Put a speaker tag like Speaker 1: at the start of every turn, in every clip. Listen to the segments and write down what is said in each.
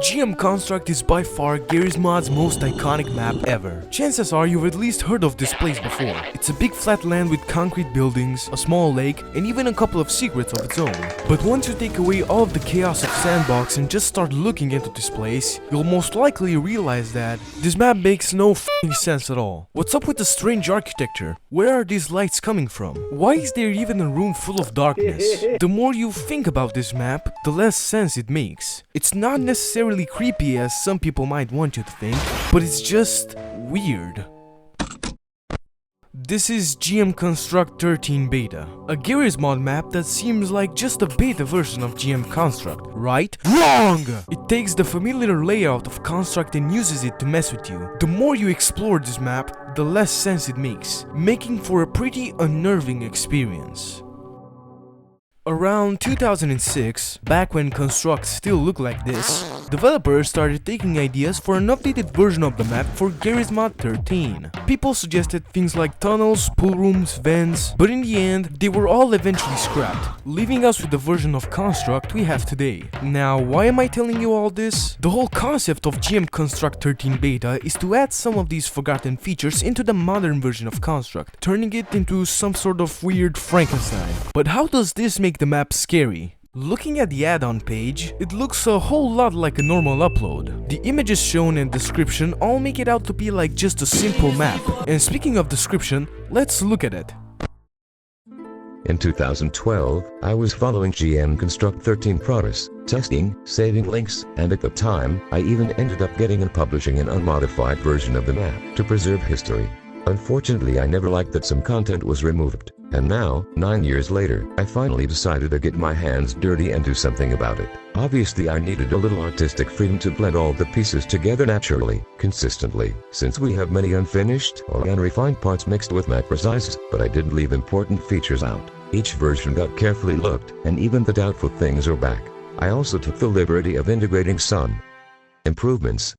Speaker 1: GM Construct is by far Garry's Mod's most iconic map ever. Chances are you've at least heard of this place before. It's a big flat land with concrete buildings, a small lake, and even a couple of secrets of its own. But once you take away all of the chaos of Sandbox and just start looking into this place, you'll most likely realize that this map makes no f***ing sense at all. What's up with the strange architecture? Where are these lights coming from? Why is there even a room full of darkness? The more you think about this map, the less sense it makes. It's not necessarily creepy as some people might want you to think, but it's just weird. This is GM Construct 13 Beta, a Garry's Mod map that seems like just a beta version of GM Construct, right? Wrong! It takes the familiar layout of Construct and uses it to mess with you. The more you explore this map, the less sense it makes, making for a pretty unnerving experience. Around 2006, back when Construct still looked like this, developers started taking ideas for an updated version of the map for Garry's Mod 13. People suggested things like tunnels, pool rooms, vents, but in the end, they were all eventually scrapped, leaving us with the version of Construct we have today. Now, why am I telling you all this? The whole concept of GM Construct 13 Beta is to add some of these forgotten features into the modern version of Construct, turning it into some sort of weird Frankenstein. But how does this make the map scary? Looking at the add-on page, it looks a whole lot like a normal upload. The images shown and description all make it out to be like just a simple map. And speaking of description, let's look at it.
Speaker 2: In 2012, I was following GM Construct 13 progress, testing, saving links, and at the time, I even ended up getting and publishing an unmodified version of the map to preserve history. Unfortunately, I never liked that some content was removed, and now, 9 years later, I finally decided to get my hands dirty and do something about it. Obviously, I needed a little artistic freedom to blend all the pieces together naturally, consistently, since we have many unfinished or unrefined parts mixed with macro sizes, but I didn't leave important features out. Each version got carefully looked, and even the doubtful things are back. I also took the liberty of integrating some improvements.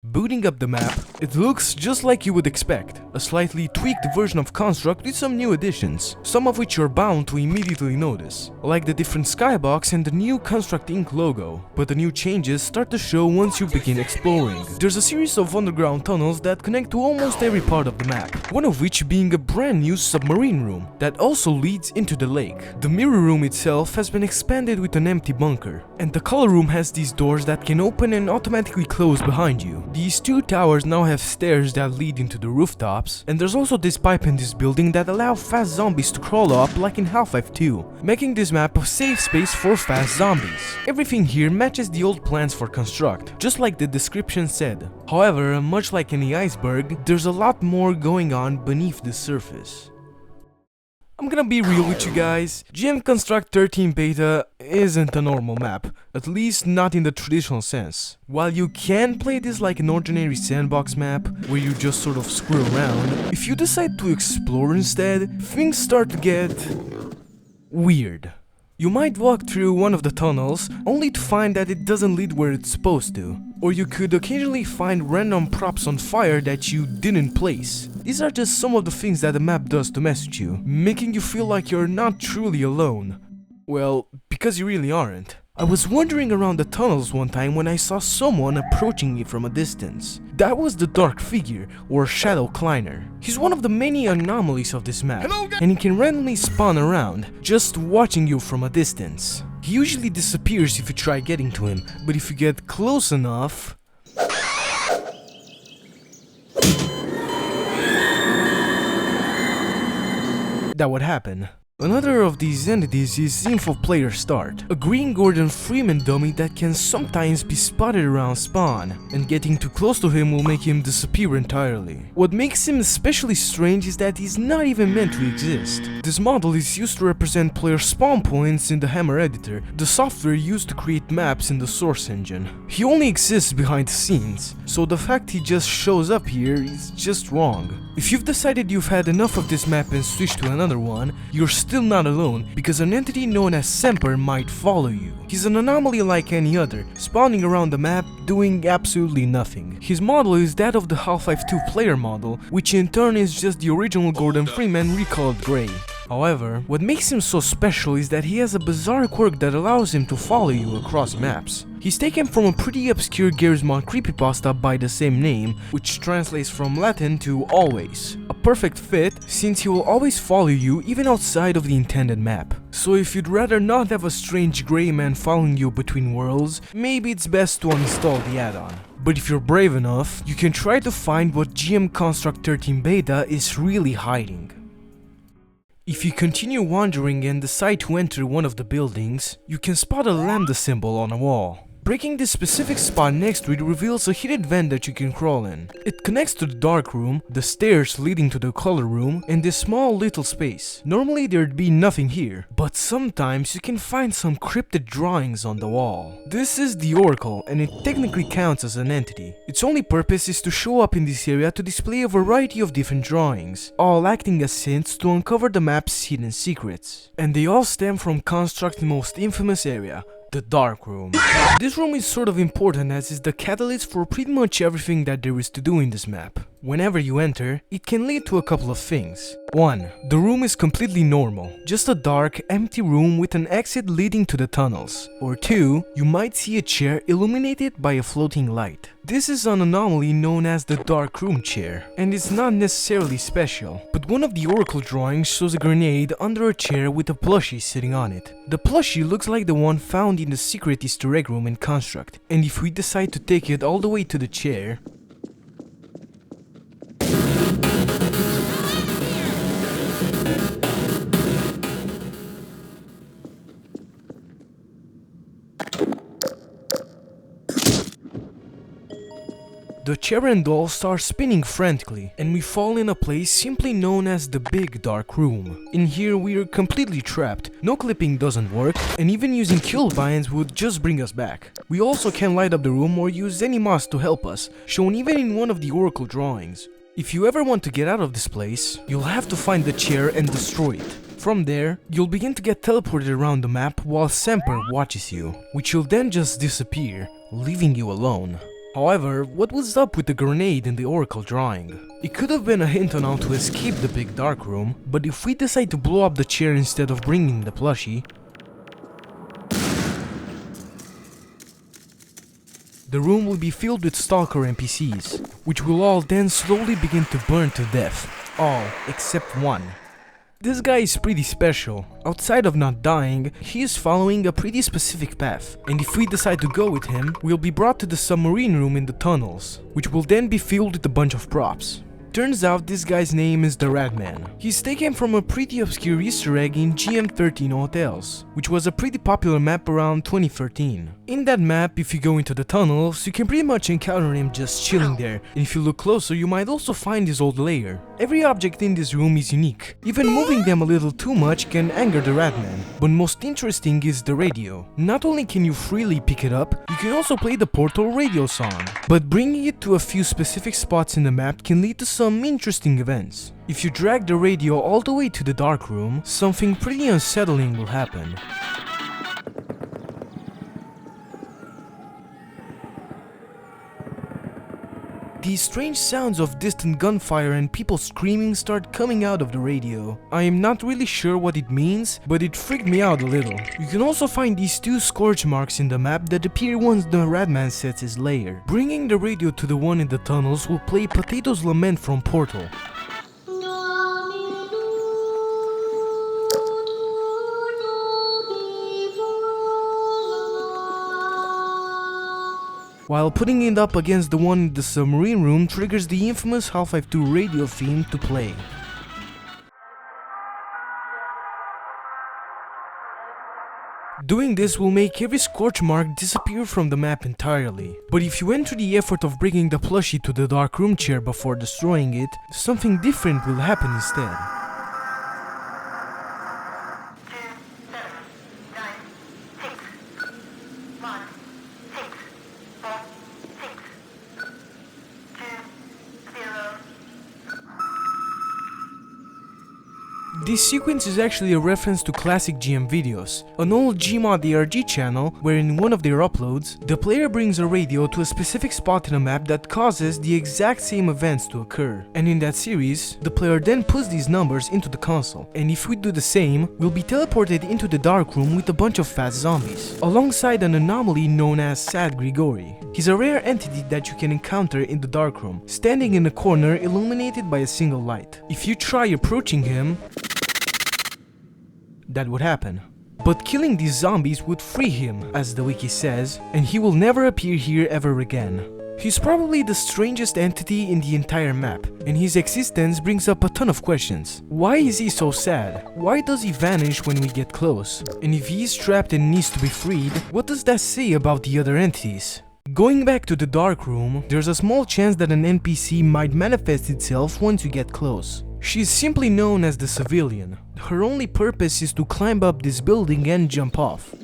Speaker 1: Booting up the map, it looks just like you would expect, a slightly tweaked version of Construct with some new additions, some of which you're bound to immediately notice, like the different skybox and the new Construct Inc. logo, but the new changes start to show once you begin exploring. There's a series of underground tunnels that connect to almost every part of the map, one of which being a brand new submarine room that also leads into the lake. The mirror room itself has been expanded with an empty bunker, and the color room has these doors that can open and automatically close behind you. These two towers now have stairs that lead into the rooftops, and there's also this pipe in this building that allow fast zombies to crawl up like in Half-Life 2, making this map a safe space for fast zombies. Everything here matches the old plans for Construct, just like the description said. However, much like any iceberg, there's a lot more going on beneath the surface. I'm gonna be real with you guys, GM Construct 13 Beta isn't a normal map, at least not in the traditional sense. While you can play this like an ordinary sandbox map, where you just sort of screw around, if you decide to explore instead, things start to get weird. You might walk through one of the tunnels, only to find that it doesn't lead where it's supposed to. Or you could occasionally find random props on fire that you didn't place. These are just some of the things that the map does to mess with you, making you feel like you're not truly alone. Well, because you really aren't. I was wandering around the tunnels one time when I saw someone approaching me from a distance. That was the Dark Figure, or Shadow Climber. He's one of the many anomalies of this map, and he can randomly spawn around, just watching you from a distance. He usually disappears if you try getting to him, but if you get close enough... that would happen. Another of these entities is Info Player Start, a green Gordon Freeman dummy that can sometimes be spotted around spawn, and getting too close to him will make him disappear entirely. What makes him especially strange is that he's not even meant to exist. This model is used to represent player spawn points in the Hammer editor, the software used to create maps in the source engine. He only exists behind the scenes, so the fact he just shows up here is just wrong. If you've decided you've had enough of this map and switched to another one, you're still not alone, because an entity known as Semper might follow you. He's an anomaly like any other, spawning around the map, doing absolutely nothing. His model is that of the Half-Life 2 player model, which in turn is just the original Gordon Freeman recolored grey. However, what makes him so special is that he has a bizarre quirk that allows him to follow you across maps. He's taken from a pretty obscure Gearsmon creepypasta by the same name, which translates from Latin to always. A perfect fit, since he will always follow you even outside of the intended map. So if you'd rather not have a strange grey man following you between worlds, maybe it's best to uninstall the add-on. But if you're brave enough, you can try to find what GM Construct 13 Beta is really hiding. If you continue wandering and decide to enter one of the buildings, you can spot a lambda symbol on a wall. Breaking this specific spot next to it reveals a hidden vent that you can crawl in. It connects to the dark room, the stairs leading to the color room, and this small little space. Normally there'd be nothing here, but sometimes you can find some cryptic drawings on the wall. This is the Oracle, and it technically counts as an entity. Its only purpose is to show up in this area to display a variety of different drawings, all acting as hints to uncover the map's hidden secrets. And they all stem from Construct's most infamous area, the dark room. This room is sort of important as it's the catalyst for pretty much everything that there is to do in this map. Whenever you enter, it can lead to a couple of things. 1. The room is completely normal, just a dark, empty room with an exit leading to the tunnels. Or 2. You might see a chair illuminated by a floating light. This is an anomaly known as the dark room chair, and it's not necessarily special, but one of the Oracle drawings shows a grenade under a chair with a plushie sitting on it. The plushie looks like the one found in the secret Easter egg room in Construct, and if we decide to take it all the way to the chair, the chair and doll start spinning frantically, and we fall in a place simply known as the Big Dark Room. In here we are completely trapped, no clipping doesn't work, and even using kill vines would just bring us back. We also can light up the room or use any moss to help us, shown even in one of the Oracle drawings. If you ever want to get out of this place, you'll have to find the chair and destroy it. From there, you'll begin to get teleported around the map while Semper watches you, which will then just disappear, leaving you alone. However, what was up with the grenade in the Oracle drawing? It could have been a hint on how to escape the Big Dark Room, but if we decide to blow up the chair instead of bringing the plushie, the room will be filled with stalker NPCs, which will all then slowly begin to burn to death. All except one. This guy is pretty special. Outside of not dying, he is following a pretty specific path, and if we decide to go with him, we'll be brought to the submarine room in the tunnels, which will then be filled with a bunch of props. Turns out this guy's name is the Ratman. He's taken from a pretty obscure Easter egg in GM13 Hotels, which was a pretty popular map around 2013. In that map, if you go into the tunnels, you can pretty much encounter him just chilling there, and if you look closer you might also find his old lair. Every object in this room is unique. Even moving them a little too much can anger the Ratman. But most interesting is the radio. Not only can you freely pick it up, you can also play the Portal radio song. But bringing it to a few specific spots in the map can lead to some interesting events. If you drag the radio all the way to the dark room, something pretty unsettling will happen. These strange sounds of distant gunfire and people screaming start coming out of the radio. I am not really sure what it means, but it freaked me out a little. You can also find these two scorch marks in the map that appear once the Ratman sets his lair. Bringing the radio to the one in the tunnels will play Potato's Lament from Portal. While putting it up against the one in the submarine room triggers the infamous Half-Life 2 radio theme to play. Doing this will make every scorch mark disappear from the map entirely. But if you enter the effort of bringing the plushie to the dark room chair before destroying it, something different will happen instead. This sequence is actually a reference to classic GM videos, an old Gmod ARG channel where in one of their uploads, the player brings a radio to a specific spot in a map that causes the exact same events to occur. And in that series, the player then puts these numbers into the console, and if we do the same, we'll be teleported into the dark room with a bunch of fast zombies, alongside an anomaly known as Sad Gregory. He's a rare entity that you can encounter in the dark room, standing in a corner illuminated by a single light. If you try approaching him, that would happen. But killing these zombies would free him, as the wiki says, and he will never appear here ever again. He's probably the strangest entity in the entire map, and his existence brings up a ton of questions. Why is he so sad? Why does he vanish when we get close? And if he is trapped and needs to be freed, what does that say about the other entities? Going back to the dark room, there's a small chance that an NPC might manifest itself once you get close. She's simply known as the Civilian. Her only purpose is to climb up this building and jump off.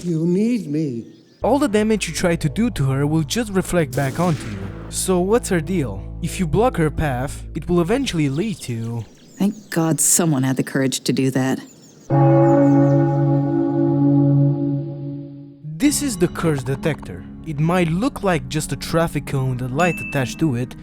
Speaker 3: You need me.
Speaker 1: All the damage you try to do to her will just reflect back onto you. So what's her deal? If you block her path, it will eventually lead to...
Speaker 4: Thank God someone had the courage to do that.
Speaker 1: This is the curse detector. It might look like just a traffic cone with a light attached to it,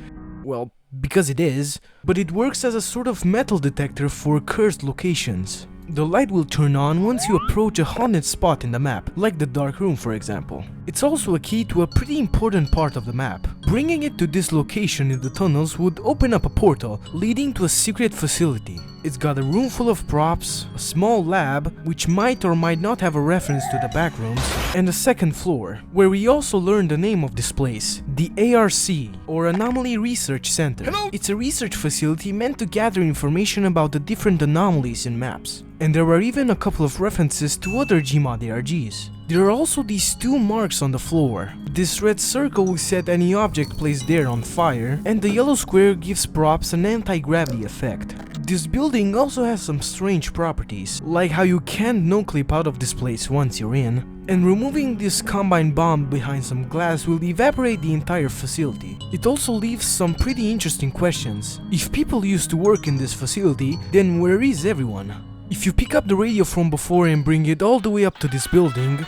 Speaker 1: well, because it is, but it works as a sort of metal detector for cursed locations. The light will turn on once you approach a haunted spot in the map, like the dark room for example. It's also a key to a pretty important part of the map. Bringing it to this location in the tunnels would open up a portal leading to a secret facility. It's got a room full of props, a small lab, which might or might not have a reference to the back rooms, and a second floor, where we also learn the name of this place, the ARC, or Anomaly Research Center. It's a research facility meant to gather information about the different anomalies in maps. And there are even a couple of references to other Gmod ARGs. There are also these two marks on the floor. This red circle will set any object placed there on fire, and the yellow square gives props an anti-gravity effect. This building also has some strange properties, like how you can't no-clip out of this place once you're in, and removing this combine bomb behind some glass will evaporate the entire facility. It also leaves some pretty interesting questions. If people used to work in this facility, then where is everyone? If you pick up the radio from before and bring it all the way up to this building,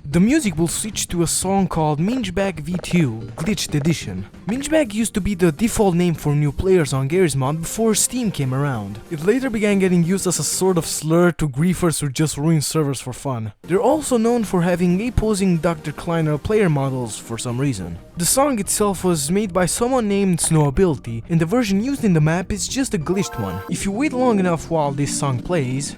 Speaker 1: the music will switch to a song called Mingebags V2 Glitched Edition. Mingebag used to be the default name for new players on Gary's mod before Steam came around. It later began getting used as a sort of slur to griefers who just ruin servers for fun. They're also known for having opposing Dr. Kleiner player models for some reason. The song itself was made by someone named Snowability, and the version used in the map is just a glitched one. If you wait long enough while this song plays,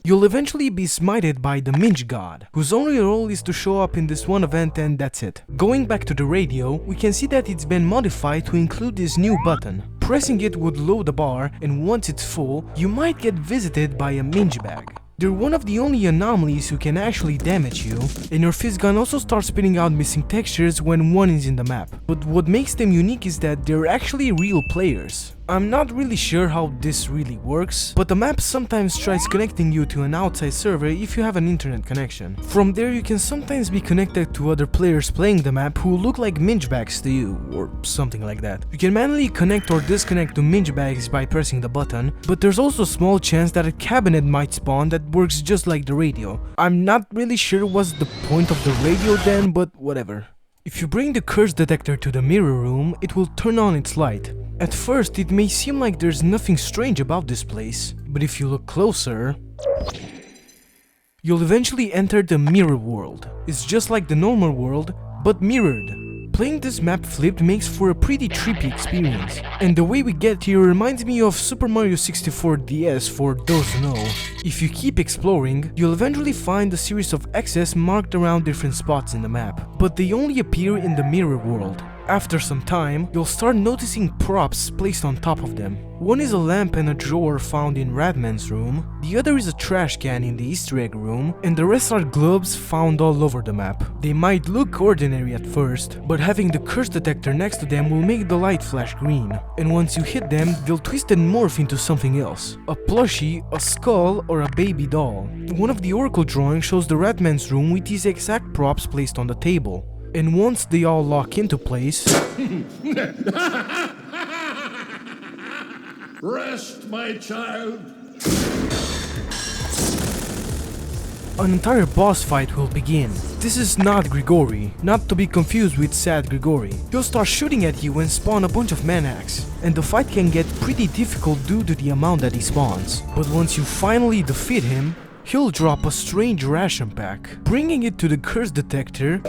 Speaker 1: you'll eventually be smited by the Minch God, whose only role is to show up in this one event and that's it. Going back to the radio, we can see that it's been modified to include this new button. Pressing it would load the bar, and once it's full, you might get visited by a Mingebag. They're one of the only anomalies who can actually damage you, and your fist gun also starts spitting out missing textures when one is in the map. But what makes them unique is that they're actually real players. I'm not really sure how this really works, but the map sometimes tries connecting you to an outside server if you have an internet connection. From there you can sometimes be connected to other players playing the map who look like Mingebags to you, or something like that. You can manually connect or disconnect to Mingebags by pressing the button, but there's also a small chance that a cabinet might spawn that works just like the radio. I'm not really sure what's the point of the radio then, but whatever. If you bring the curse detector to the mirror room, it will turn on its light. At first, it may seem like there's nothing strange about this place, but if you look closer, you'll eventually enter the mirror world. It's just like the normal world, but mirrored. Playing this map flipped makes for a pretty trippy experience, and the way we get here reminds me of Super Mario 64 DS for those who know. If you keep exploring, you'll eventually find a series of X's marked around different spots in the map, but they only appear in the mirror world. After some time, you'll start noticing props placed on top of them. One is a lamp and a drawer found in Ratman's room, the other is a trash can in the Easter egg room, and the rest are globes found all over the map. They might look ordinary at first, but having the curse detector next to them will make the light flash green, and once you hit them, they'll twist and morph into something else. A plushie, a skull, or a baby doll. One of the oracle drawings shows the Ratman's room with these exact props placed on the table. And once they all lock into place,
Speaker 5: Rest, my child.
Speaker 1: an entire boss fight will begin. This is not Gregory, not to be confused with Sad Gregory. He'll start shooting at you and spawn a bunch of manacs, and the fight can get pretty difficult due to the amount that he spawns. But once you finally defeat him, he'll drop a strange ration pack. Bringing it to the curse detector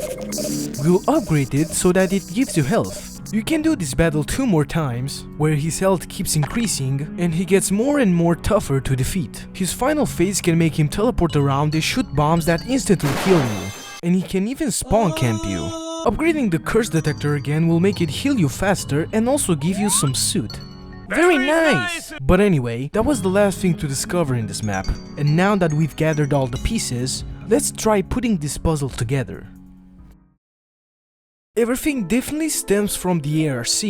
Speaker 1: will upgrade it so that it gives you health. You can do this battle 2 more times, where his health keeps increasing and he gets more and more tougher to defeat. His final phase can make him teleport around and shoot bombs that instantly kill you, and he can even spawn camp you. Upgrading the curse detector again will make it heal you faster and also give you some suit. Very nice! But anyway, that was the last thing to discover in this map, and now that we've gathered all the pieces, let's try putting this puzzle together. Everything definitely stems from the ARC.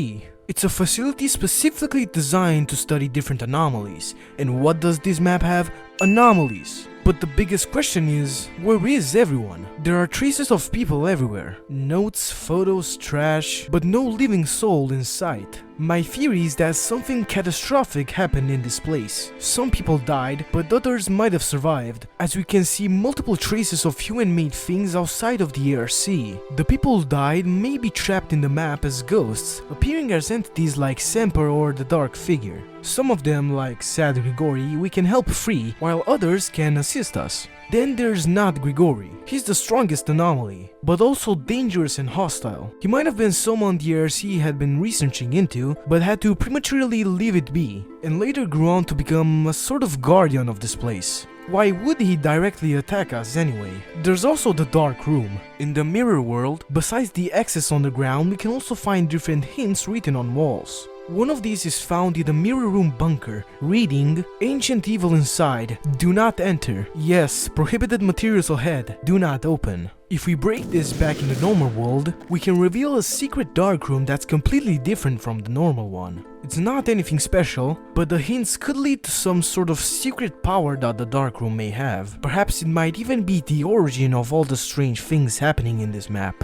Speaker 1: It's a facility specifically designed to study different anomalies. And what does this map have? Anomalies. But the biggest question is, where is everyone? There are traces of people everywhere. Notes, photos, trash, but no living soul in sight. My theory is that something catastrophic happened in this place. Some people died, but others might have survived, as we can see multiple traces of human-made things outside of the ARC. The people who died may be trapped in the map as ghosts, appearing as entities like Semper or the Dark Figure. Some of them, like Sad Gregory, we can help free, while others can assist us. Then there's not Gregory. He's the strongest anomaly, but also dangerous and hostile. He might have been someone the ARC had been researching into, but had to prematurely leave it be, and later grew on to become a sort of guardian of this place. Why would he directly attack us anyway? There's also the dark room. In the mirror world, besides the X's on the ground, we can also find different hints written on walls. One of these is found in the mirror room bunker, reading, "Ancient evil inside, do not enter. Yes, prohibited materials ahead, do not open." If we break this back in the normal world, we can reveal a secret dark room that's completely different from the normal one. It's not anything special, but the hints could lead to some sort of secret power that the dark room may have. Perhaps it might even be the origin of all the strange things happening in this map.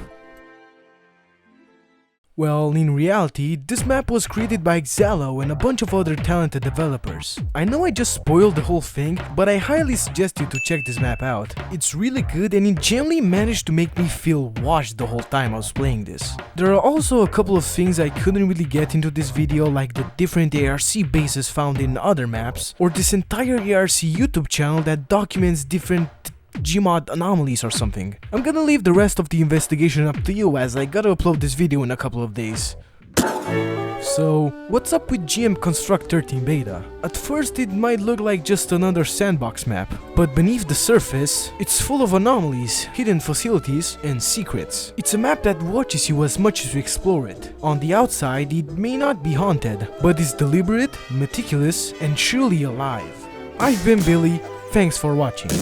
Speaker 1: Well, in reality, this map was created by Xalo and a bunch of other talented developers. I know I just spoiled the whole thing, but I highly suggest you to check this map out. It's really good and it generally managed to make me feel washed the whole time I was playing this. There are also a couple of things I couldn't really get into this video, like the different ARC bases found in other maps, or this entire ARC YouTube channel that documents different Gmod anomalies or something. I'm gonna leave the rest of the investigation up to you, as I gotta upload this video in a couple of days. So, what's up with GM Construct 13 Beta? At first it might look like just another sandbox map, but beneath the surface, it's full of anomalies, hidden facilities, and secrets. It's a map that watches you as much as you explore it. On the outside, it may not be haunted, but it's deliberate, meticulous, and truly alive. I've been Billy, thanks for watching.